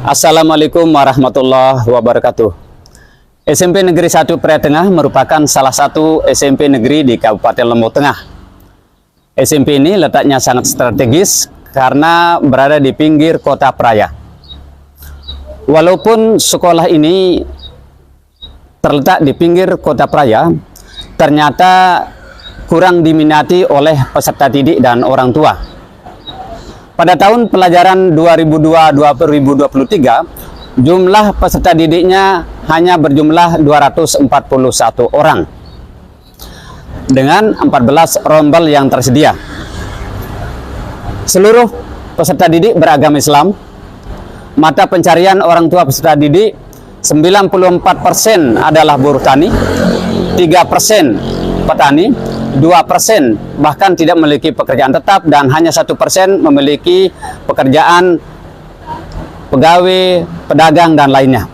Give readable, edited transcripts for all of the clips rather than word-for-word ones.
Assalamualaikum warahmatullahi wabarakatuh. SMP Negeri 1 Praia Tengah merupakan salah satu SMP negeri di Kabupaten Lombok Tengah. SMP ini letaknya sangat strategis karena berada di pinggir kota Praia. Walaupun sekolah ini terletak di pinggir kota Praia, ternyata kurang diminati oleh peserta didik dan orang tua. Pada tahun pelajaran 2022-2023, jumlah peserta didiknya hanya berjumlah 241 orang dengan 14 rombel yang tersedia. Seluruh peserta didik beragama Islam. Mata pencarian orang tua peserta didik 94% adalah buruh tani, 3% petani, 2% bahkan tidak memiliki pekerjaan tetap, dan hanya 1% memiliki pekerjaan pegawai, pedagang, dan lainnya.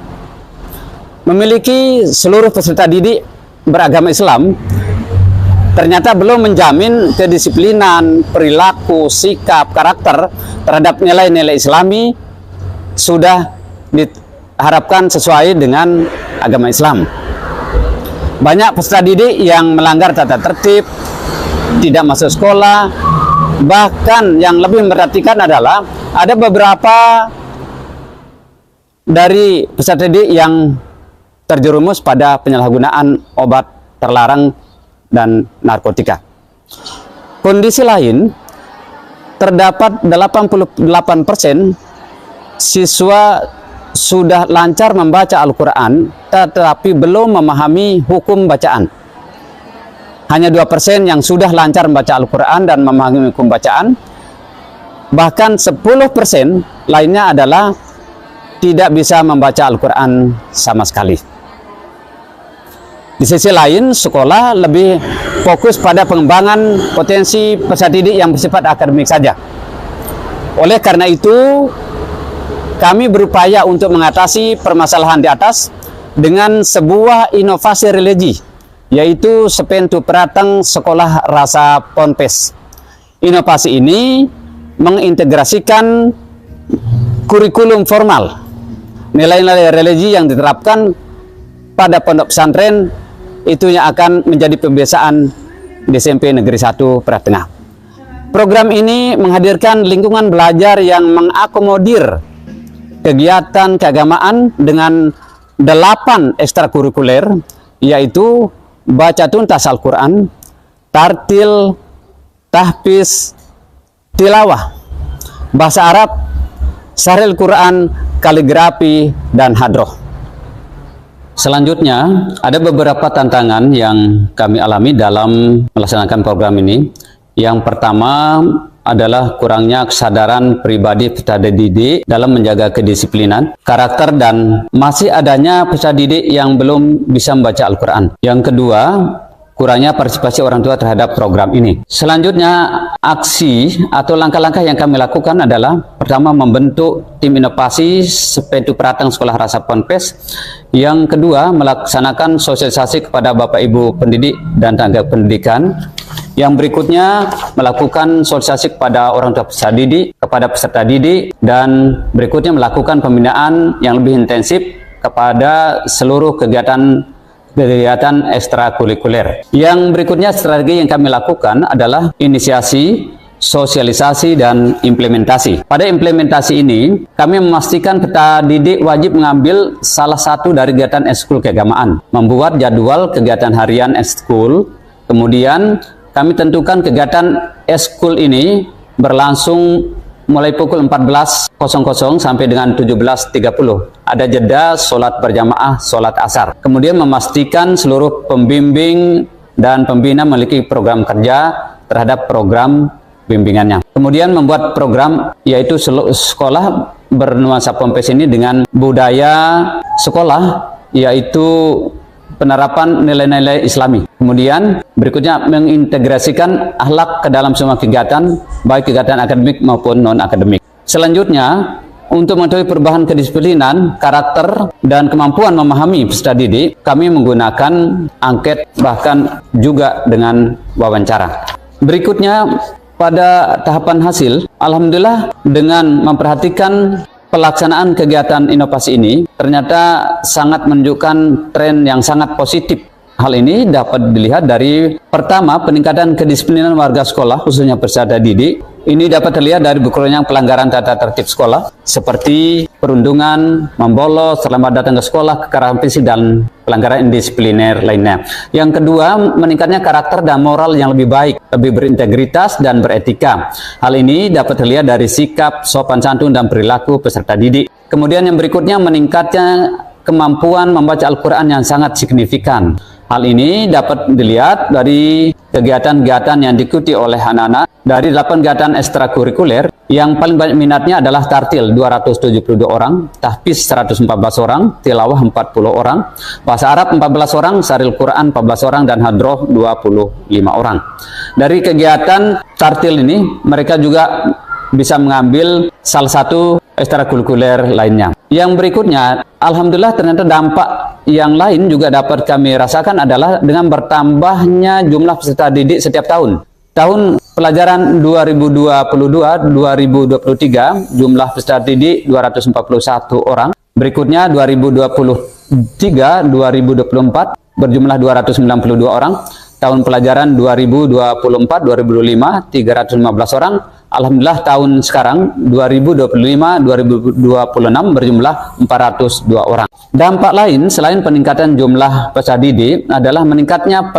Memiliki seluruh peserta didik beragama Islam ternyata belum menjamin kedisiplinan, perilaku, sikap, karakter terhadap nilai-nilai Islami sudah diharapkan sesuai dengan agama Islam. Banyak peserta didik yang melanggar tata tertib, tidak masuk sekolah, bahkan yang lebih memperhatikan adalah ada beberapa dari peserta didik yang terjerumus pada penyalahgunaan obat terlarang dan narkotika. Kondisi lain, terdapat 88% siswa sudah lancar membaca Al-Quran, tetapi belum memahami hukum bacaan. Hanya 2% yang sudah lancar membaca Al-Quran dan memahami hukum bacaan. Bahkan 10% lainnya adalah tidak bisa membaca Al-Quran sama sekali. Di sisi lain, sekolah lebih fokus pada pengembangan potensi peserta didik yang bersifat akademik saja. Oleh karena itu, kami berupaya untuk mengatasi permasalahan di atas dengan sebuah inovasi religi, yaitu Sepentu Prateng Sekolah Rasa Ponpes. Inovasi ini mengintegrasikan kurikulum formal, nilai-nilai religi yang diterapkan pada pondok pesantren itu yang akan menjadi pembiasaan di SMP Negeri 1 Praia Tengah. Program ini menghadirkan lingkungan belajar yang mengakomodir kegiatan keagamaan dengan 8 ekstrakurikuler, yaitu baca tuntas Al-Quran, tartil, tahfiz, tilawah, bahasa Arab, syarhil Quran, kaligrafi, dan hadroh. Selanjutnya, ada beberapa tantangan yang kami alami dalam melaksanakan program ini. Yang pertama adalah kurangnya kesadaran pribadi peserta didik dalam menjaga kedisiplinan, karakter, dan masih adanya peserta didik yang belum bisa membaca Al-Quran. Yang kedua, kurangnya partisipasi orang tua terhadap program ini. Selanjutnya, aksi atau langkah-langkah yang kami lakukan adalah pertama, membentuk tim inovasi Sepentu Prateng Sekolah Rasa Ponpes. Yang kedua, melaksanakan sosialisasi kepada Bapak Ibu pendidik dan tenaga pendidikan. Yang berikutnya, melakukan sosialisasi kepada orang tua peserta didik, kepada peserta didik, dan berikutnya melakukan pembinaan yang lebih intensif kepada seluruh kegiatan ekstrakurikuler. Yang berikutnya, strategi yang kami lakukan adalah inisiasi, sosialisasi, dan implementasi. Pada implementasi ini, kami memastikan peserta didik wajib mengambil salah satu dari kegiatan ekskul keagamaan, membuat jadwal kegiatan harian ekskul, kemudian kami tentukan kegiatan ekskul ini berlangsung mulai pukul 14.00 sampai dengan 17.30. Ada jeda sholat berjamaah, sholat asar. Kemudian memastikan seluruh pembimbing dan pembina memiliki program kerja terhadap program bimbingannya. Kemudian membuat program, yaitu sekolah bernuansa Ponpes ini dengan budaya sekolah, yaitu penerapan nilai-nilai Islami. Kemudian berikutnya mengintegrasikan akhlak ke dalam semua kegiatan, baik kegiatan akademik maupun non-akademik. Selanjutnya, untuk mengetahui perubahan kedisiplinan, karakter, dan kemampuan memahami peserta didik, kami menggunakan angket, bahkan juga dengan wawancara. Berikutnya, pada tahapan hasil, alhamdulillah dengan memperhatikan pelaksanaan kegiatan inovasi ini ternyata sangat menunjukkan tren yang sangat positif. Hal ini dapat dilihat dari pertama, peningkatan kedisiplinan warga sekolah khususnya peserta didik. Ini dapat terlihat dari berkurangnya pelanggaran tata tertib sekolah seperti perundungan, membolos, terlambat datang ke sekolah, kekerasan fisik dan pelanggaran indisipliner lainnya. Yang kedua, meningkatnya karakter dan moral yang lebih baik, lebih berintegritas dan beretika. Hal ini dapat terlihat dari sikap, sopan santun dan perilaku peserta didik. Kemudian yang berikutnya, meningkatnya kemampuan membaca Al-Quran yang sangat signifikan. Hal ini dapat dilihat dari kegiatan-kegiatan yang diikuti oleh anak-anak. Dari 8 kegiatan ekstrakurikuler, yang paling banyak minatnya adalah tartil 272 orang, tahfiz 114 orang, tilawah 40 orang, bahasa Arab 14 orang, syaril Quran 14 orang, dan hadroh 25 orang. Dari kegiatan tartil ini, mereka juga bisa mengambil salah satu ekstrakurikuler lainnya. Yang berikutnya, alhamdulillah ternyata dampak yang lain juga dapat kami rasakan adalah dengan bertambahnya jumlah peserta didik setiap tahun. Tahun pelajaran 2022-2023 jumlah peserta didik 241 orang. Berikutnya 2023-2024 berjumlah 292 orang. Tahun pelajaran 2024-2025 315 orang. Alhamdulillah tahun sekarang 2025-2026 berjumlah 402 orang. Dampak lain selain peningkatan jumlah peserta didik adalah meningkatnya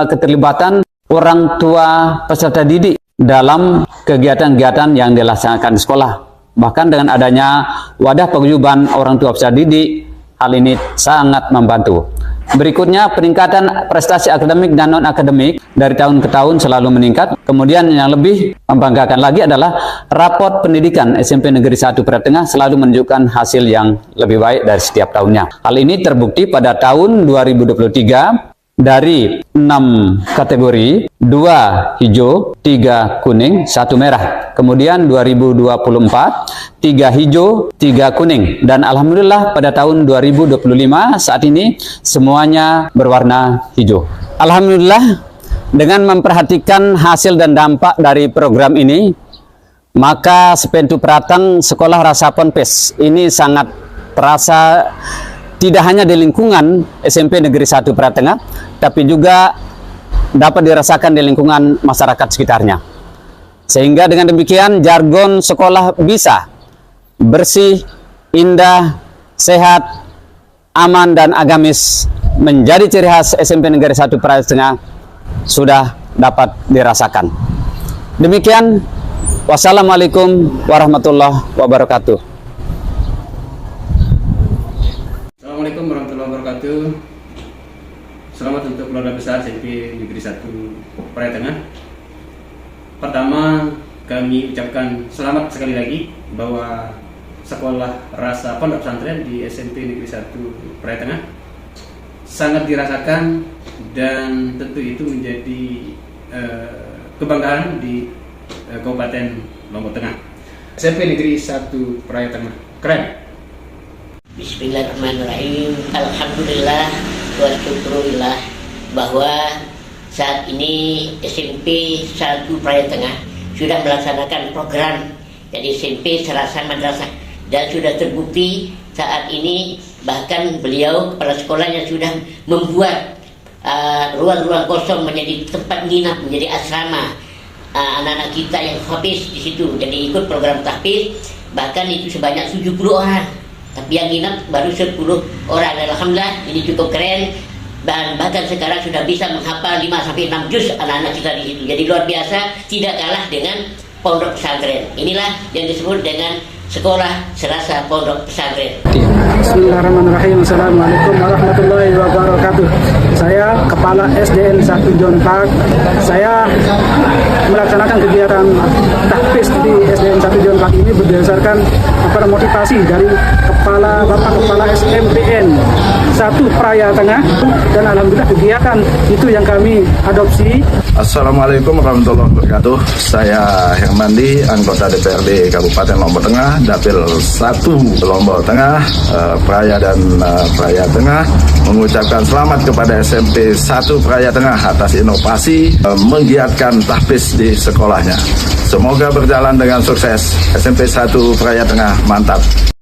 keterlibatan orang tua peserta didik dalam kegiatan-kegiatan yang dilaksanakan di sekolah. Bahkan dengan adanya wadah paguyuban orang tua peserta didik, hal ini sangat membantu. Berikutnya, peningkatan prestasi akademik dan non-akademik dari tahun ke tahun selalu meningkat. Kemudian yang lebih membanggakan lagi adalah raport pendidikan SMP Negeri 1 Pratengah selalu menunjukkan hasil yang lebih baik dari setiap tahunnya. Hal ini terbukti pada tahun 2023 dari 6 kategori, 2 hijau, 3 kuning, 1 merah. Kemudian 2024, 3 hijau, 3 kuning. Dan alhamdulillah pada tahun 2025 saat ini semuanya berwarna hijau. Alhamdulillah, dengan memperhatikan hasil dan dampak dari program ini, maka Sepentu Pratang Sekolah Rasa Ponpes ini sangat terasa tidak hanya di lingkungan SMP Negeri 1 Pratengah, tapi juga dapat dirasakan di lingkungan masyarakat sekitarnya. Sehingga dengan demikian jargon sekolah bisa bersih, indah, sehat, aman, dan agamis menjadi ciri khas SMP Negeri 1 Pratengah sudah dapat dirasakan. Demikian, wassalamualaikum warahmatullahi wabarakatuh. Assalamualaikum warahmatullahi wabarakatuh. Selamat untuk keluarga besar SMP Negeri 1 Pratengah. Pertama, kami ucapkan selamat sekali lagi bahwa sekolah rasa pondok pesantren di SMP Negeri 1 Pratengah sangat dirasakan dan tentu itu menjadi kebanggaan di Kabupaten Lombok Tengah. SMP Negeri 1 Pratengah keren. Bismillahirrahmanirrahim. Alhamdulillah wa syukurillah bahwa saat ini SMP 1 Pratengah sudah melaksanakan program jadi SMP Serasa Madrasah dan sudah terbukti saat ini bahkan beliau kepala sekolahnya sudah membuat ruang-ruang kosong menjadi tempat nginap, menjadi asrama anak-anak kita yang hafiz di situ. Jadi ikut program tahfiz bahkan itu sebanyak 70 orang. Tapi yang nginap baru 10 orang. Alhamdulillah ini cukup keren dan bahkan sekarang sudah bisa menghafal 5-6 juz anak-anak kita di situ. Jadi luar biasa, tidak kalah dengan pondok pesantren. Inilah yang disebut dengan sekolah serasa pondok pesantren. Bismillahirrahmanirrahim. Assalamualaikum warahmatullahi wabarakatuh. Saya Kepala SDN 1 John Park. Saya melaksanakan kegiatan tahfiz di SDN 1 John Park ini berdasarkan motivasi dari Bapak Kepala SMPN 1 Praia Tengah, dan alhamdulillah kegiatan itu yang kami adopsi. Assalamualaikum warahmatullahi wabarakatuh. Saya Hermandi, anggota DPRD Kabupaten Lombok Tengah, Dapil 1 Lombok Tengah, Praia dan Praia Tengah, mengucapkan selamat kepada SMP 1 Praia Tengah atas inovasi menggiatkan tahfiz di sekolahnya. Semoga berjalan dengan sukses. SMP 1 Praia Tengah, mantap.